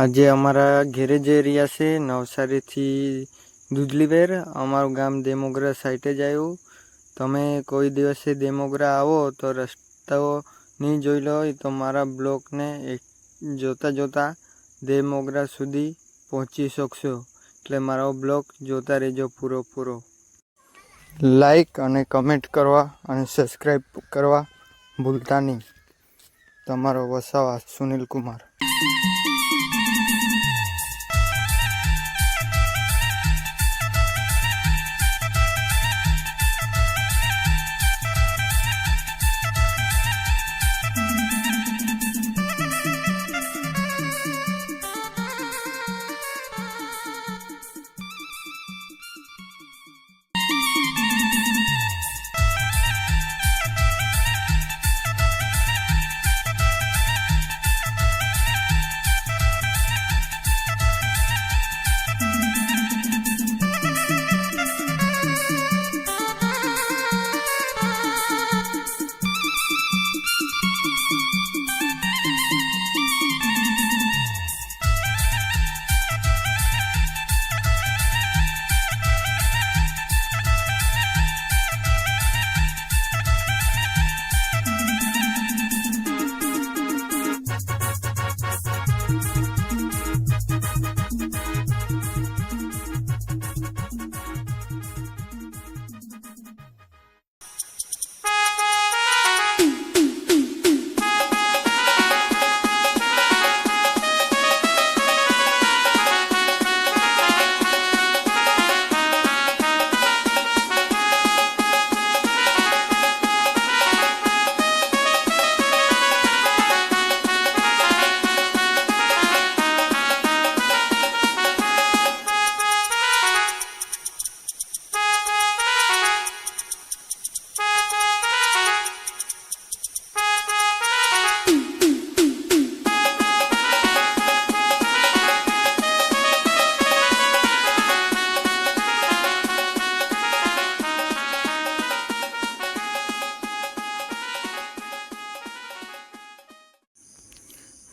આજે અમારા ઘેરે જઈ રહ્યા છે નવસારીથી દૂધલીવેર. અમારું ગામ દેમોગરા સાઈટે જ આવ્યું. તમે કોઈ દિવસે દેમોગરા આવો તો રસ્તાઓ નહીં જોયેલો હોય તો મારા બ્લોગને જોતા જોતા દેમોગરા સુધી પહોંચી શકશો. એટલે મારો બ્લોગ જોતા રહેજો પૂરો. લાઈક અને કમેન્ટ કરવા અને સબસ્ક્રાઈબ કરવા ભૂલતા નહીં. તમારો વસાવા સુનિલ કુમાર.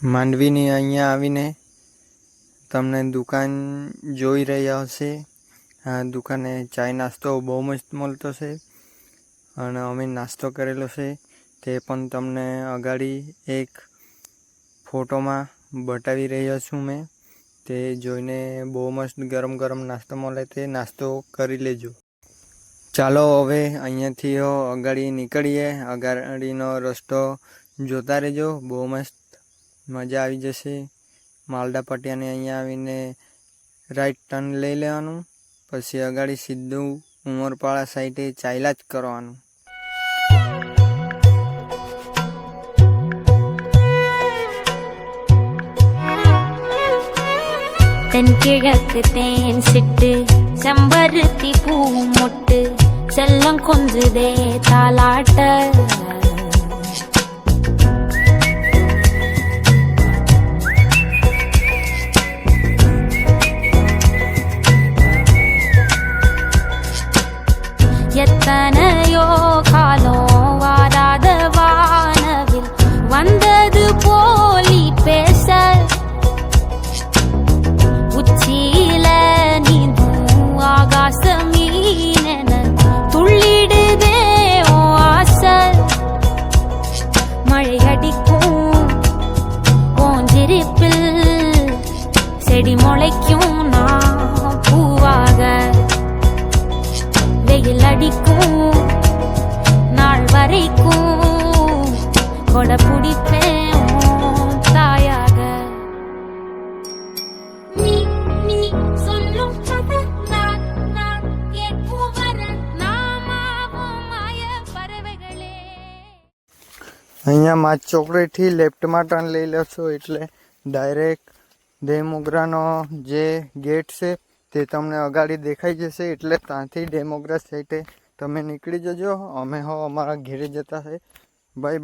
માંડવીની અહીંયા આવીને તમને દુકાન જોઈ રહ્યા હશે. આ દુકાને ચાય નાસ્તો બહુ મસ્ત મળતો છે અને અમે નાસ્તો કરેલો છે તે પણ તમને અગાડી એક ફોટોમાં બતાવી રહ્યો છું મેં. તે જોઈને બહુ મસ્ત ગરમ નાસ્તો મળે તે નાસ્તો કરી લેજો. ચાલો હવે અહીંયાથી અગાડી નીકળીએ. અગાડીનો રસ્તો જોતા રહેજો, બહુ મસ્ત મજા આવી જશે. માલડા પટિયાને અહીંયા આવીને રાઈટ ટર્ન લઈ લેવાનું, પછી અગાડી સીધું ઉમરપાડા સાઈડે ચાલ્યા જ કરવાનું. தென்கிழக்கு தேன் சிட்டு செம்பருத்தி பூ மொட்டு செல்லம் கொஞ்சுதே தாலாட்ட எத்தனையோ காலம் வாராத வானவில் வந்தது போலி பேச உச்சியில நீந்தும் ஆகாச மீனென துள்ளிடுதே ஓ ஆசை. மழை அடிக்கும் ஓஞ்சிருப்பில் செடி முளைக்கும் நான் பூவாக. வெயில் அடிக்கும் நாள் வரைக்கும் கொடை பிடிப்பேன் தாயாக. நீ நீ சொல்லும் கதை நான் கேட்கும் வர நாமாவும் மாய பறவைகளே. અહીંયા માચ ચોકડીથી લેફ્ટમાં ટર્ન લઈ લેશો એટલે ડાયરેક્ટ દેમોગરાનો જે ગેટ છે તે તમને અગાડી દેખાઈ જશે. એટલે ત્યાંથી દેમોગરા સાઈડે તમે નીકળી જજો. અમે અમારા ઘેરે જતા છે. બાય.